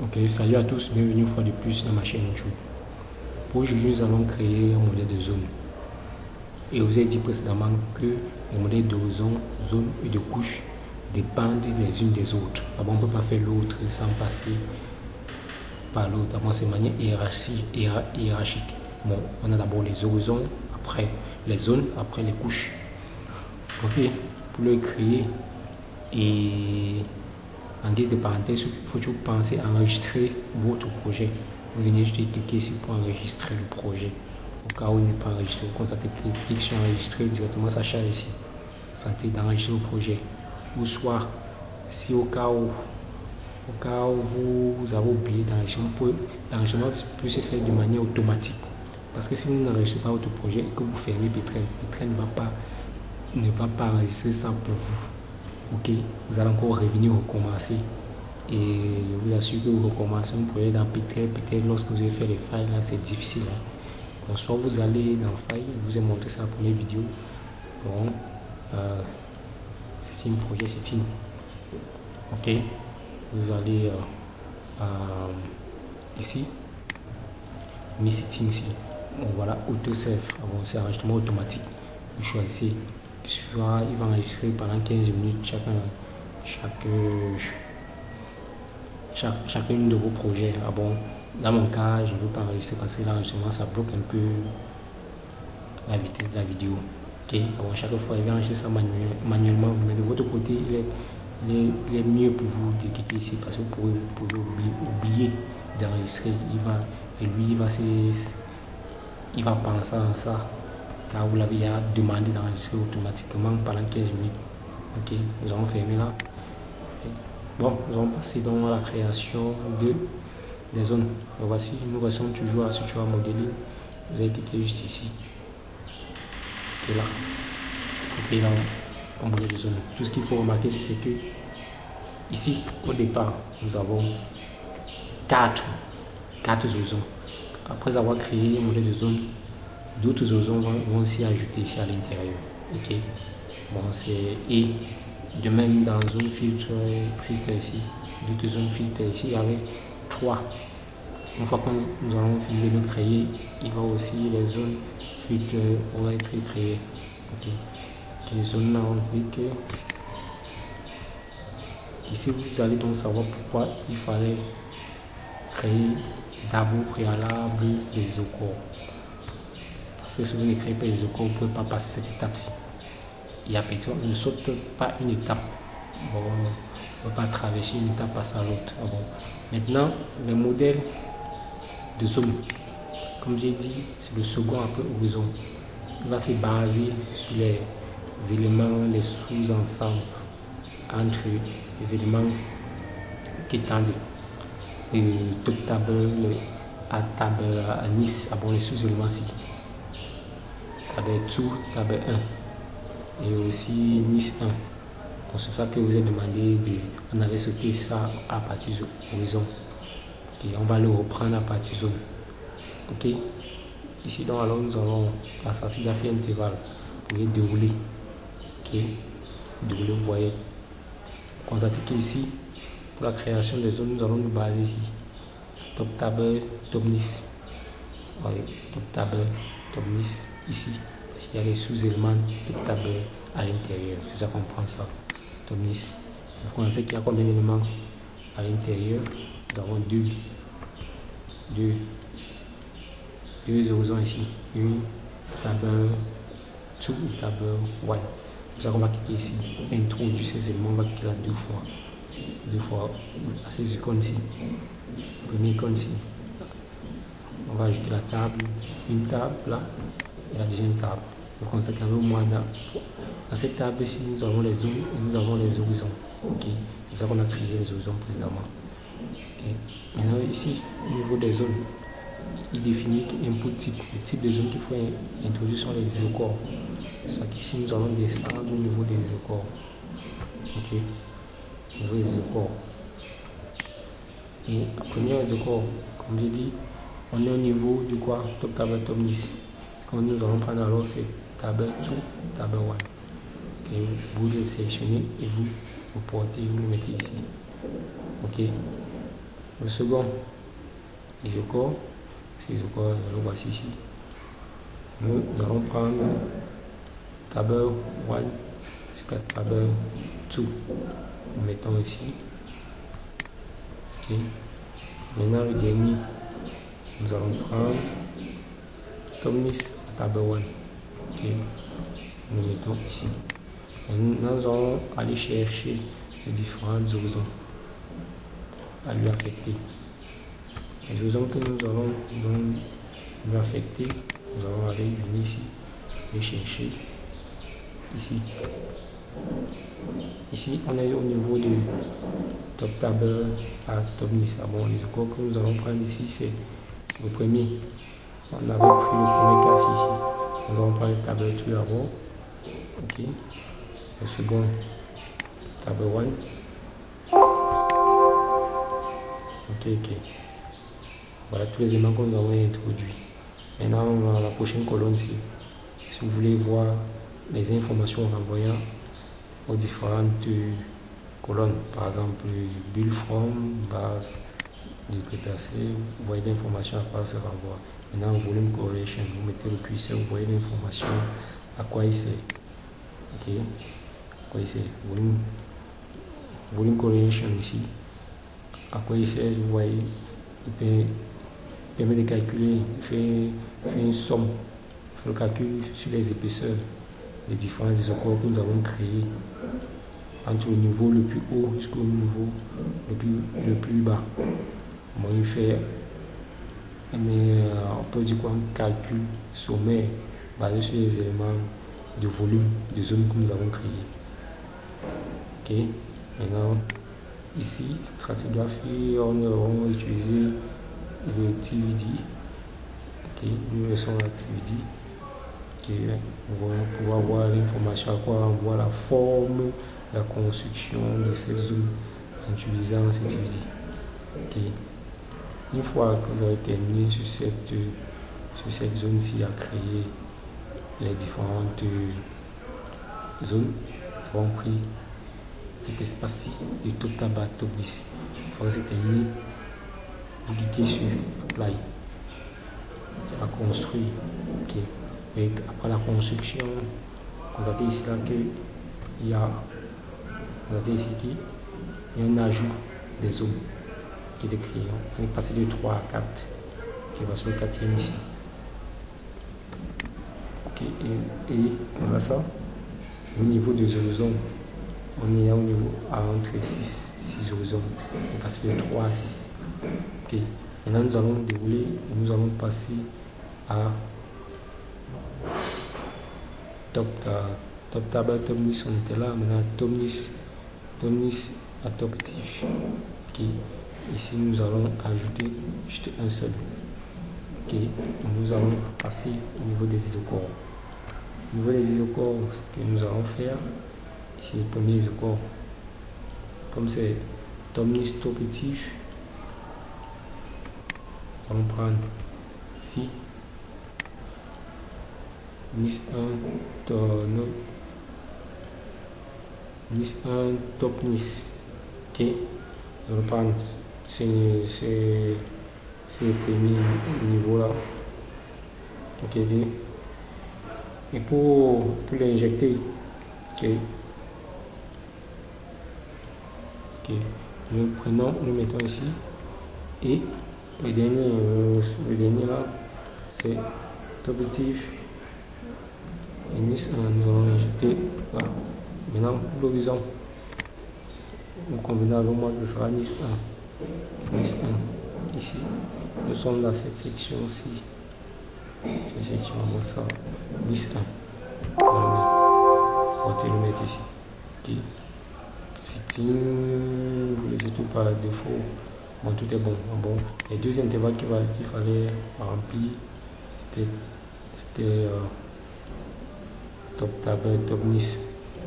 Ok, salut à tous, bienvenue une fois de plus dans ma chaîne YouTube. Pour aujourd'hui, nous allons créer un modèle de zone. Et je vous ai dit précédemment que les modèles de zone et de couche dépendent les unes des autres. D'abord, on ne peut pas faire l'autre sans passer par l'autre. D'abord, c'est de manière hiérarchique. Bon, on a d'abord les horizons, après les zones, après les couches. Ok, pour le créer et en guise de parenthèse, il faut toujours penser à enregistrer votre projet. Vous venez juste cliquer ici pour enregistrer le projet. Au cas où il n'est pas enregistré, vous constatez que cliquez sur enregistrer directement, ça charge ici. Vous sentez d'enregistrer le projet. Ou soit, si au cas où vous avez oublié d'enregistrer, l'enregistrement peut se faire de manière automatique. Parce que si vous n'enregistrez pas votre projet et que vous fermez Pétrain ne va pas enregistrer ça pour vous. Ok, vous allez encore revenir recommencer et je vous assure que vous recommencez un projet dans peut-être lorsque vous avez fait les files là c'est difficile hein. Bon, soit vous allez dans file, je vous ai montré ça dans la première vidéo. Bon, c'est une projet setting. Ok, vous allez ici mi setting ici. Bon, voilà, auto save. Bon, c'est enregistrement automatique. Vous choisissez. Soit il va enregistrer pendant 15 minutes chacune de vos projets. Ah bon, dans mon cas, je ne veux pas enregistrer parce que l'enregistrement ça bloque un peu la vitesse de la vidéo. Ok, bon, chaque fois il va enregistrer ça manuellement, mais de votre côté, il est mieux pour vous de cliquer ici parce que vous pouvez oublier d'enregistrer. Il va penser à ça car vous l'avez demandé d'enregistrer automatiquement pendant 15 minutes. Ok, nous allons fermer là. Bon, nous allons passer donc à la création des zones. Et voici, nous restons toujours à structure modéliser. Vous allez cliquer juste ici. Et là. Et là, on modèle de zone. Tout ce qu'il faut remarquer, c'est que ici, au départ, nous avons 4 horizons. Après avoir créé un modèle de zone, d'autres horizons vont s'y ajouter ici à l'intérieur. Ok. Bon, et de même dans zone filtre ici, d'autres zones filtre ici, il y avait 3. Une fois que nous allons finir de créer, il va aussi les zones filtre vont être créées. Ok. Les zones là, on dit que ici vous allez donc savoir pourquoi il fallait créer d'abord préalable les isochores. Parce que si vous ne créez pas les isochores, vous ne pouvez pas passer cette étape-ci. Et après tout, on ne saute pas une étape. Bon, on ne peut pas traverser une étape passer à l'autre. Bon. Maintenant, le modèle de zone, comme j'ai dit, c'est le second après horizon. Il va se baser sur les éléments, les sous-ensembles entre les éléments qui tendent le top table, le à table à Nice, bon, les sous-éléments ici. Table 2, table 1 et aussi Nice 1. C'est pour ça que vous avez demandé on avait sauté ça à partir de horizon. Et on va le reprendre à partir de zone. Ok. Ici donc alors nous allons la sortie d'affaires intervalle pour les dérouler. Ok. Dérouler, vous voyez. Constatez qu'ici, pour la création des zones, nous allons nous baser ici. Top table, top Nice. Voyez, top table, top Nice ici. Parce qu'il y a les sous-éléments top table à l'intérieur. C'est ça qu'on prend ça. Top Nice. Vous constatez qu'il y a combien d'éléments à l'intérieur? Nous avons deux horizons ici. Une table 2 et table 1. C'est ça qu'on va cliquer ici. Introduire ces éléments, on va cliquer là 2 fois. 2 fois à ces icônes ici. Première icône ici. On va ajouter la table, une table là et la deuxième table. Vous constatez qu'avec moi dans cette table ici, nous avons les zones et nous avons les horizons. Ok, c'est ça qu'on a créé les horizons précédemment. Okay. Maintenant ici, au niveau des zones, il définit input type. Le type de zone qu'il faut introduire sont les isochores. Soit qu'ici nous allons descendre au niveau des isochores. Ok, au niveau des isochores. Et premier isochore, comme j'ai dit, on est au niveau du quoi? Top table, top Nice. Ce que nous allons prendre alors, c'est table 2, table 1. Okay. Vous le sélectionnez et vous portez, vous le mettez ici. Ok. Le second isocore, c'est isocore, le voici ici. Nous allons prendre table 1 jusqu'à table 2. Nous mettons ici. Okay. Maintenant, le dernier, nous allons prendre Tomnis à table 1. Okay. Nous mettons ici. Maintenant, nous allons aller chercher les différentes horizons à lui affecter. Les horizons que nous allons donc lui affecter, nous allons aller venir ici, les chercher ici. Ici, on est au niveau du top table à Tomnis. Bon, les scores que nous allons prendre ici, c'est le premier. On avait pris le premier cas ici. Nous allons prendre le table 2 d'abord. Ok. Le second, table 1. Ok. Voilà tous les éléments que nous avons introduits. Maintenant, on va à la prochaine colonne ici. Si vous voulez voir les informations renvoyant aux différentes colonnes, par exemple, bulle from, base du Crétacé, vous voyez l'information à quoi ça renvoie. Maintenant, volume correlation, vous mettez le curseur, vous voyez l'information à quoi il sert. Ok, à quoi il sert. Volume correlation ici, à quoi il sert, vous voyez, il permet de calculer, fait une somme, fait le calcul sur les épaisseurs des différents isocores que nous avons créés entre le niveau le plus haut jusqu'au niveau le plus bas. Bon, il fait on peut dire quoi, un calcul sommaire basé sur les éléments de volume de zone que nous avons créé. Ok, maintenant ici, stratigraphie, on va utiliser le TVD. Ok, nous laissons la TVD. Ok, on va pouvoir voir l'information à quoi renvoie la forme, la construction de ces zones en utilisant cette TVD. Ok, une fois que vous avez terminé sur cette zone-ci à créer les différentes zones, nous avons pris cet espace-ci de top tabac top 10. Une fois que c'est terminé, vous cliquez sur Apply. À construire. Ok. Et après la construction, constatez ici là qu'il y a un ajout des zones qui est décrit. On est passé de 3 à 4, qui va sur le 4e ici. Ok, et voilà ça. Au niveau des horizons, on est au niveau entre 6 horizons. On est passé de 3 à 6. Ok, maintenant nous allons dérouler et nous allons passer à top table, Tomnis, on était là, maintenant Tomnis à top actif. Ok, ici nous allons ajouter juste un seul. Ok, nous allons passer au niveau des isocores. Au niveau des isocores, ce que nous allons faire, ici le premier isocore, comme c'est Tomnis top actif, on va prendre ici Nis 1 top Nis. Ok, on va prendre c'est le premier niveau là. Ok, et pour l'injecter, ok, nous mettons ici, et le dernier là, c'est top actif. Et Nice 1, nous allons injecter là. Maintenant, l'horizon, nous combinons le mode, ce sera Nice 1. Nice 1, ici. Nous sommes dans cette section-ci. Cette section, on ça, Nice 1. On va le mettre ici. Okay. Setting, vous laissez tout par défaut. Bon, tout est bon. Bon, les deux intervalles qu'il fallait remplir, c'était top table, top Nice.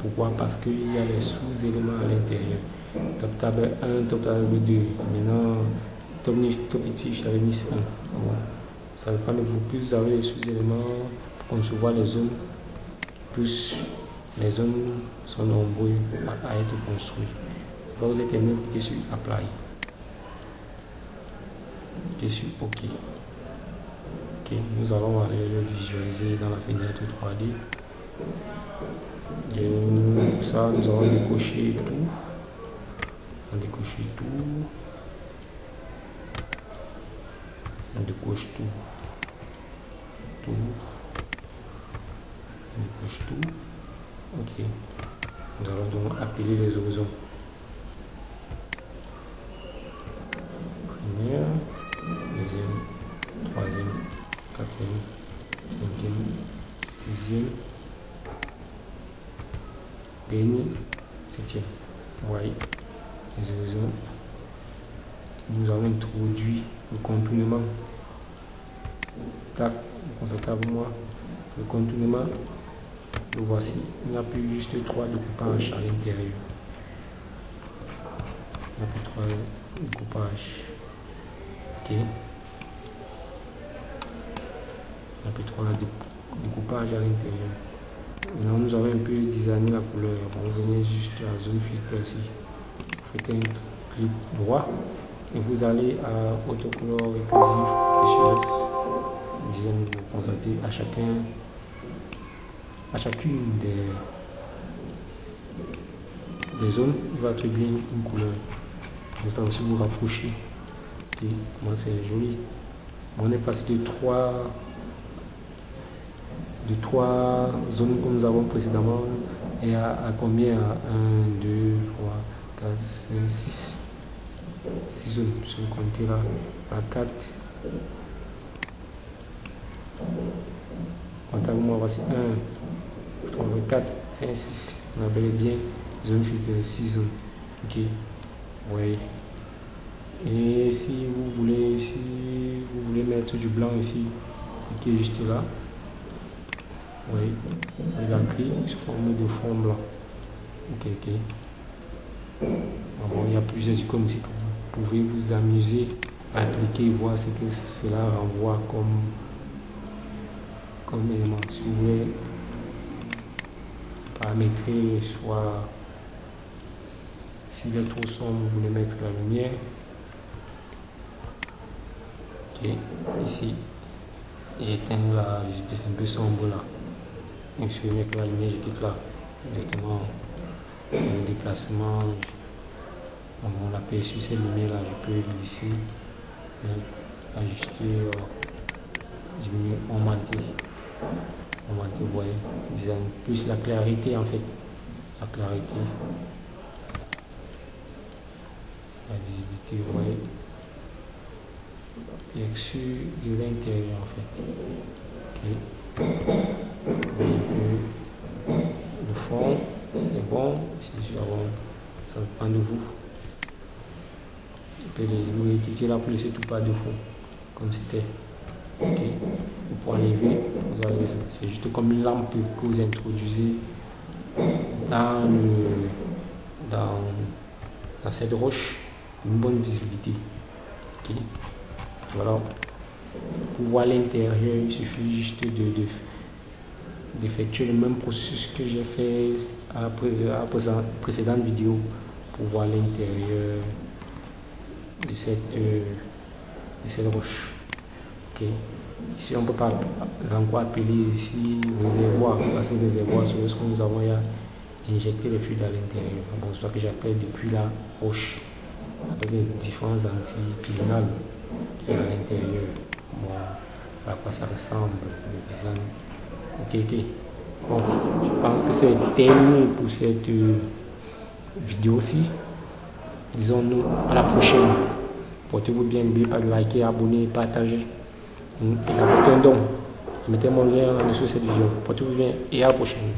Pourquoi? Parce qu'il y a les sous-éléments à l'intérieur. Top table 1, top table 2. Maintenant, top Nice, top actif, j'avais Nice 1. Bon. Ça dépend de vous. Plus vous avez les sous-éléments pour concevoir les zones, plus les zones sont nombreuses à être construites. Quand vous êtes terminé, vous cliquez sur Apply. et sur OK. Ok, nous allons aller le visualiser dans la fenêtre 3D. Et pour ça, nous allons décocher tout. On décoche tout. On décoche tout. On décoche tout. Ok. Nous allons donc appeler les horizons. Première, deuxième, troisième, quatrième, cinquième, sixième, dernier, septième. Voyez, les horizons. Nous avons introduit le contournement. Tac, constatez-moi le contournement. Le voici. Il n'y a plus juste 3 découpages à l'intérieur. Il n'y a plus 3 découpages. Ok. Il n'y a plus 3 découpages à l'intérieur. Maintenant, nous avons un peu designé la couleur. On venait juste à la zone filtre ici. Vous faites un clic droit et vous allez à autocolor récursif et sur S. Design, vous constatez à chacune des zones, il va attribuer une couleur. Instant, si vous rapprochez, et comment c'est joli. On est passé de 3 zones comme nous avons précédemment et à combien? À 1, 2, 3, 4, 5, 6. 6 zones. Si vous comptez là, à 4. Comptez-moi, voici 1, 3, 4, 5, 6. On a bel et bien zone filtrée, 6 zones. Ok. Oui. Et si vous voulez mettre du blanc ici, cliquez juste là. Oui. Il a écrit sous forme de fond blanc. Ok. Bon, il y a plusieurs icônes ici que vous pouvez vous amuser à cliquer et voir ce que cela renvoie comme élément. Si vous voulez paramétrer, soit s'il est trop sombre, vous voulez mettre la lumière. Ok, ici j'éteins la visibilité, c'est un peu sombre là. Donc si je veux mettre la lumière, je clique là. Directement le déplacement. On l'aperçu cette lumière là, je peux glisser, ajuster, diminuer, augmenter, vous voyez, design plus la clarité en fait, la clarité, la visibilité, vous voyez, et sur de l'intérieur en fait. Okay. Le fond, c'est bon, c'est sûr, bon, ça dépend de vous. Vous cliquez là pour laisser tout pas de fond, comme c'était. Ok. Pour enlever, c'est juste comme une lampe que vous introduisez dans cette roche, une bonne visibilité. Ok. Voilà. Pour voir l'intérieur, il suffit juste d'effectuer le même processus que j'ai fait à la précédente vidéo pour voir l'intérieur de cette roche. Ok. Ici on ne peut pas encore appeler ici réservoir, parce que réservoir c'est ce que nous avons injecté le fluide à l'intérieur. Bon, c'est ça que j'appelle depuis la roche avec les différents anticlinales qui est à l'intérieur. Bon, à quoi ça ressemble le design. Ok. Bon, je pense que c'est terminé pour cette vidéo-ci. Disons-nous à la prochaine. Portez-vous bien, n'oubliez pas de liker, abonner, partager et d'apporter un don. Mettez mon lien en dessous de cette vidéo. Portez-vous bien et à la prochaine.